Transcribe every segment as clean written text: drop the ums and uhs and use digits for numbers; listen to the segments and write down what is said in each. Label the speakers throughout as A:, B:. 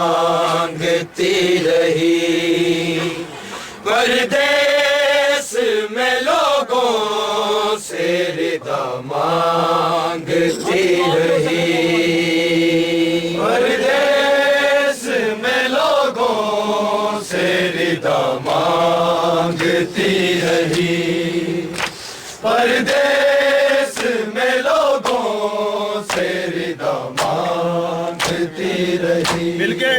A: مانگتی رہی پردیس میں لوگوں سے ردا مانگتی رہی پردیس میں لوگوں سے ردا مانگتی رہی پردیس میں لوگوں سے ردا مانگتی رہی مل کے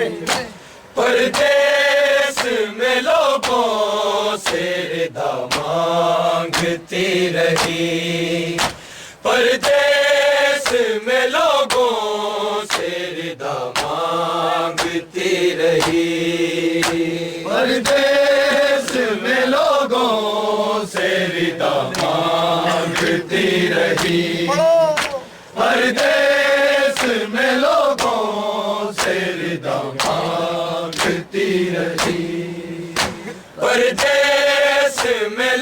A: پردیس میں لوگوں سے ردا مانگتی رہی پردیس میں لوگوں سے ردا مانگتی رہی پردیس میں لوگوں سے ردا مانگتی رہی پردیس میں لوگوں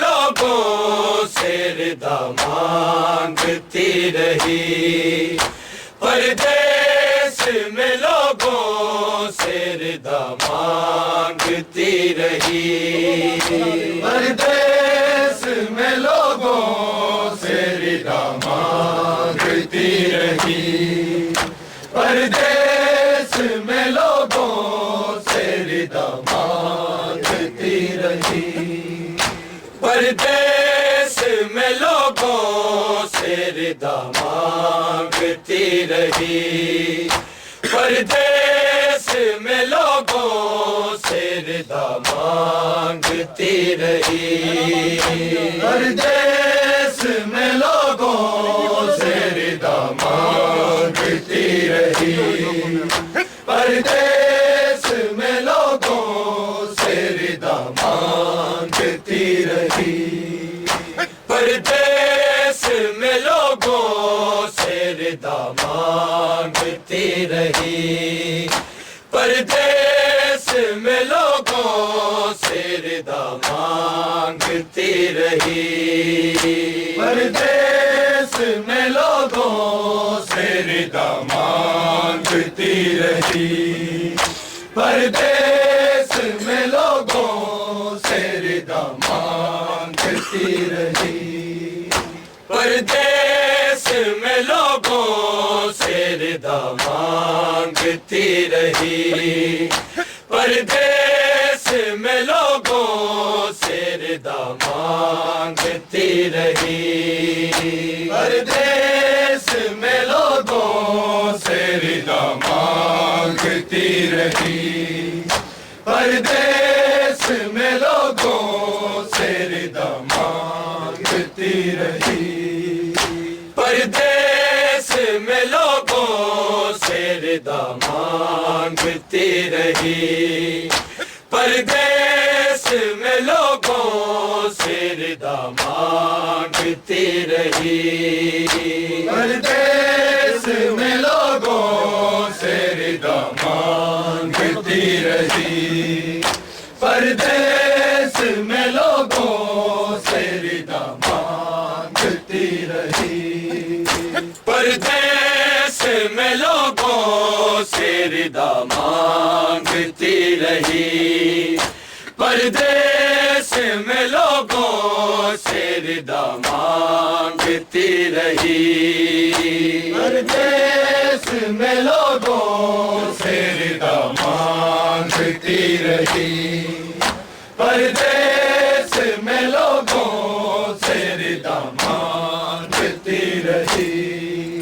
A: سے ردا مانگتی رہی پردیس میں لوگوں سے ردا مانگتی رہی پردیس میں لوگوں سے ردا مانگتی رہی پردیس میں لوگوں سے ردا مانگتی رہی پردیس میں لوگوں سے ردا مانگتی رہی پردیس میں لوگوں سے ردا مانگتی رہی پردیس میں لوگوں سے ردا مانگتی رہی پردیس میں لوگوں سے ردا مانگتی رہی پردیس میں لوگوں سے ردا مانگتی رہی پردیس میں لوگوں سے ردا مانگتی رہی پردیس میں لوگوں سے ردا مانگتی رہی پردیس میں لوگوں سے ردا مانگتی رہی پردیس میں لوگوں سے ردا مانگتی رہی پردیس میں لوگوں سے ردا مانگتی رہی پردیس میں لوگوں سے ردا مانگتی رہی پردیس میں لوگوں سے ردا مانگتی رہی پردیس میں لوگوں سے ردا مانگتی مانگتی رہی پردیس میں لوگوں سے ردا مانگتی رہی پردیس میں لوگوں سے ردا مانگتی رہی پردیس میں لوگوں سے ردا مانگتی رہی پردیس میں لوگوں سے ردا مانگتی رہی پردیس میں لوگوں سے ردا مانگتی رہی پردیس میں لوگوں سے ردا مانگتی رہی پردیس میں لوگوں سے ردا مانگتی رہی پردیس میں لوگوں سے ردا مانگتی رہی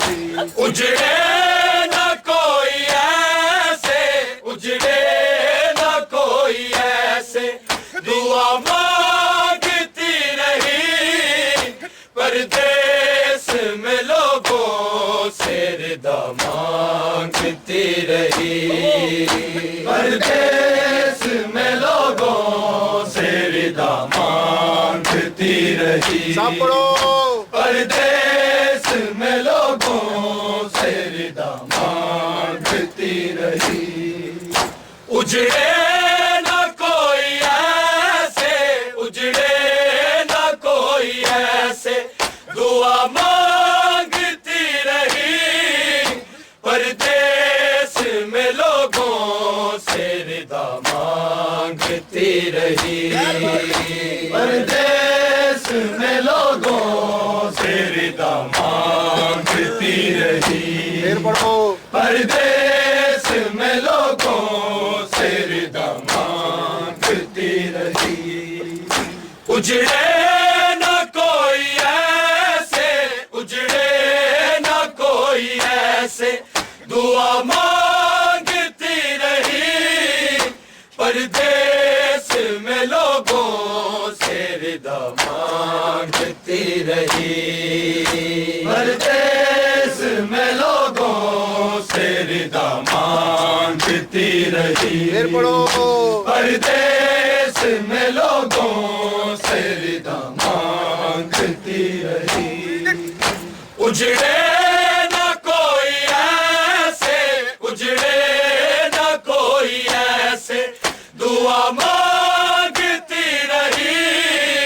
A: اجڑے نہ کوئی ایسے اجڑے نہ کوئی ایسے دعا مانگتی رہی پردیس میں لوگوں سے ردا مانگتی رہی پردیس میں لوگوں سے ردا مانگتی رہی پردیس میں لوگوں سے ردا مانگتی رہی اجڑے نہ کوئی ایسے اجڑے نہ کوئی ایسے دعا مانگتی رہی پردیس میں لوگوں سے ردا مانگتی رہی پردیس میں لوگوں سے ردا مانگتی رہی پردیس میں لوگوں سے ردا مانگتی رہی اجڑے نہ کوئی ایسے اجڑے نہ کوئی ایسے دعا مانگتی رہی پردیس میں لوگوں سے ردا مانگتی رہی پردیس میں لوگوں سے ردا مانگتی رہی پردیس میں لوگوں سے ردا مانگتی رہی اجڑے نہ کوئی ایسے اجڑے نہ کوئی ایسے دعا مانگتی رہی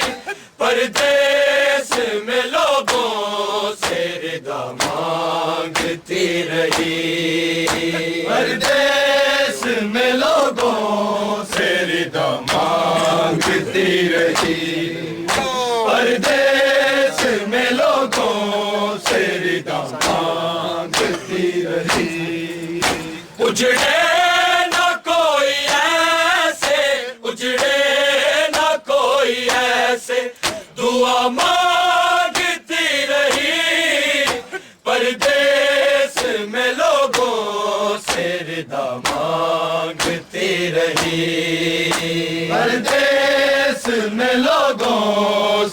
A: پردیس میں لوگوں سے ردا مانگتی رہی پردیس میں لوگوں سے ردا مانگتی رہی پردیس میں لوگوں سے ردا مانگتی رہی اجڑے نہ کوئی ایسے اجڑے نہ کوئی ایسے دعا مانگتی رہی پردیس میں لوگوں سے ردا مانگتی رہی پردیس میں لوگوں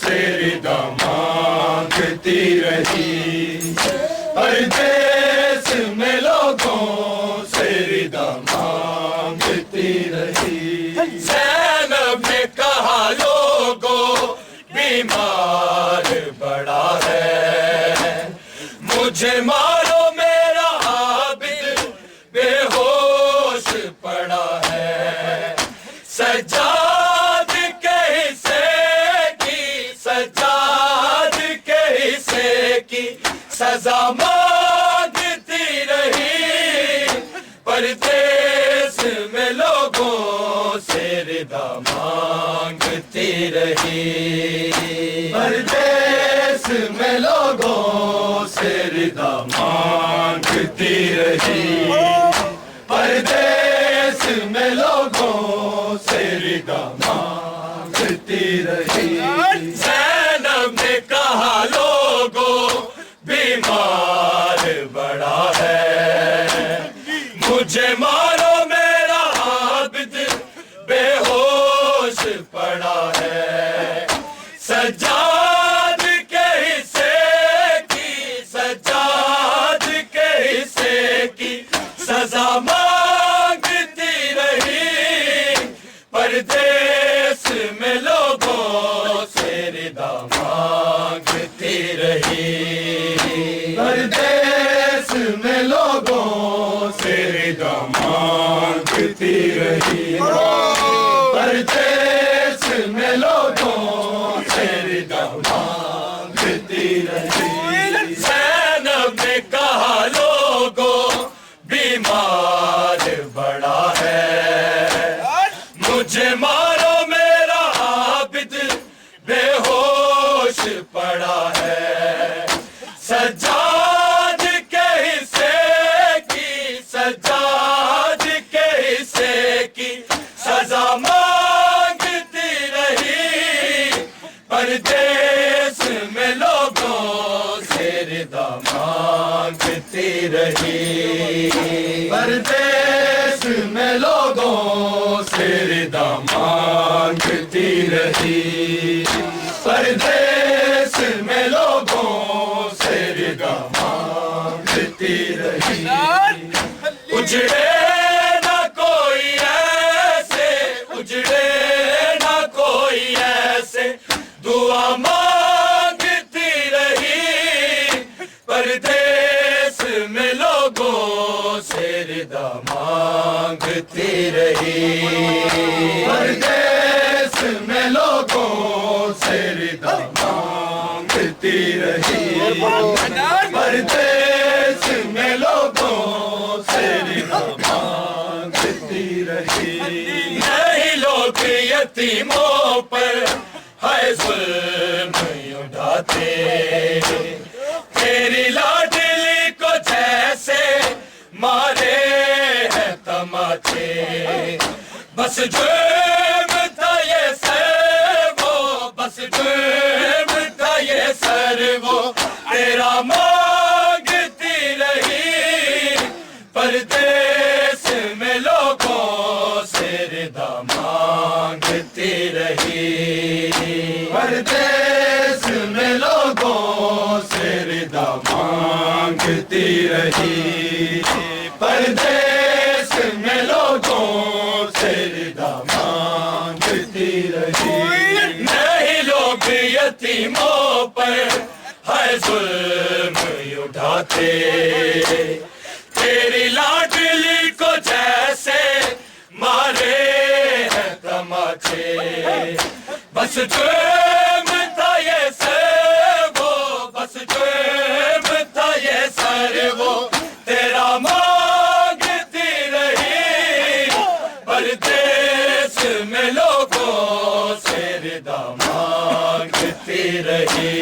A: سے ردا مانگتی رہی پردیس میں لوگوں سے ردا مانگتی رہی زینب نے کہا لوگوں بیمار بڑا ہے مجھے مارو میرا عابد بے ہوش پڑا ہے سجاد کے حصے کی سجاد کے حصے کی سزا مانگتی رہی پردیس میں لوگوں سے ردا مانگتی رہی پردیس میں لوگوں سے ردا مانگتی رہی پردیس میں لوگوں سے ردا مانگتی رہی زینب نے کہا لوگوں بیمار بڑا ہے مجھے مارو میرا عابد بے ہوش پڑا ہے سجاد ردا مانگتی رہی پردیس میں لوگوں سے ردا مانگتی رہی پردیس میں لوگوں سے ردا مانگتی رہی زینب نے کہا لوگوں بیمار بڑا ہے مجھے مارو میرا عابد بے ہوش پڑا ہے سجاد کے حصے کی سجاد کے حصے کی سزا مانگتی رہی پردیس میں لوگوں سے ردا مانگتی رہی پردیس میں لوگوں سے ردا مانگتی رہی پردیس میں لوگوں سے ردا مانگتی رہی اجڑے نہ کوئی ایسے اجڑے نہ کوئی ایسے دعا مانگتی رہی پردیس میں لوگوں سے ردا مانگتی رہی پردیس میں لوگوں سے ردا مانگتی رہی پردیس میں لوگوں سے ردا مانگتی رہی نہیں لوگ یتیموں پر ہے ظلم اٹھاتے تیری لاڈلی کو جیسے مارے ہیں تماچے بس جرم تھا یہ سر وہ بس جرم تھا یہ سر وہ تیرا مانگتی رہی پردیس میں لوگوں سے ردا مانگتی رہی پردیس میں لوگوں سے ردا مانگتی رہی پردیس میں لوگوں سے ردا مانگتی رہی نہیں لوگ یتیموں پر ہے ظلم اٹھاتے تیری لاڈلی کو جیسے مارے ہیں تماچے بس جرم تھا یہ سر وہ بس جرم تھا یہ سر وہ تیرا مانگتی رہی پردیس میں لوگوں سے ردا مانگتی رہی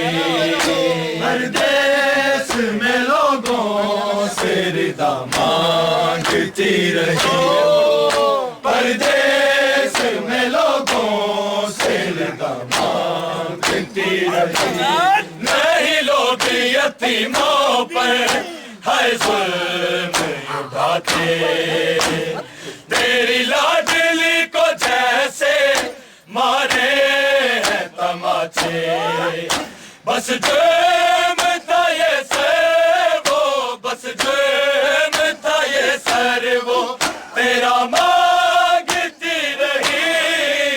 A: پردیس میں لوگوں سے ردا مانگتی رہی پردیس میں لوگوں سے ردا مانگتی رہی نہیں لوگ یتیموں پر ہے ظلم اٹھاتے تیری لاڈلی کو جیسے مارے ہیں تماچے بس جرم تھا یہ سر وہ بس جرم تھا یہ سر وہ تیرا مانگتی رہی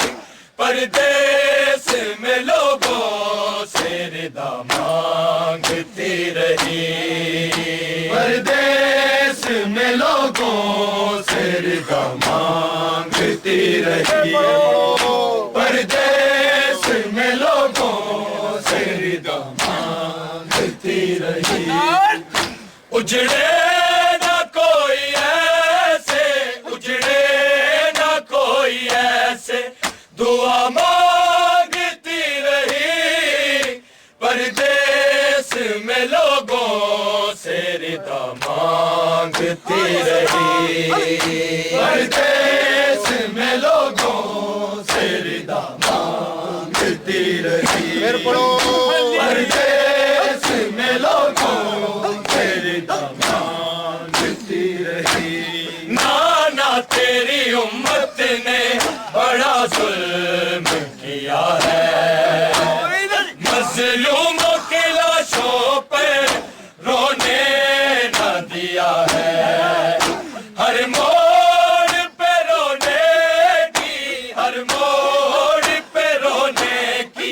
A: پردیس میں لوگوں سے ردا مانگتی رہی پردیس میں لوگوں سے ردا مانگتی رہی پردیس میں لوگوں سے ردا مانگتی رہی اجڑے نہ کوئی ایسے اجڑے نہ کوئی ایسے دعا مانگتی رہی پردیس میں لوگوں سے ردا مانگتی رہی پردیس میں لوگوں سے ردا مانگتی رہی پردیس میں لوگوں سے ردا مانگتی رہی نانا تیری امت نے بڑا ظلم کیا ہے مظلوموں کی لاشوں پر رونے نہ دیا ہے ہر موڑ پہ رونے کی ہر موڑ پہ رونے کی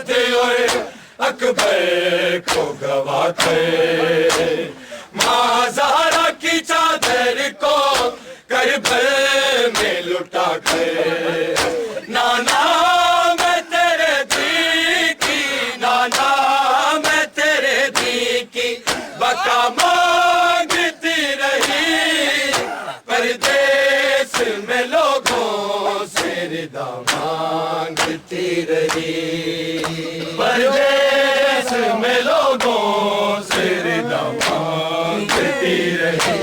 A: اور اکبر کو گوا کر ماں زہرا کی چادر کو کربل میں لٹا کر نانا میں تیرے دی کی نانا میں تیرے دی کی بقا مانگتی رہی پردیس میں لوگوں سے ردا مانگتی رہی پردیس میں لوگوں سے ردا مانگتی رہی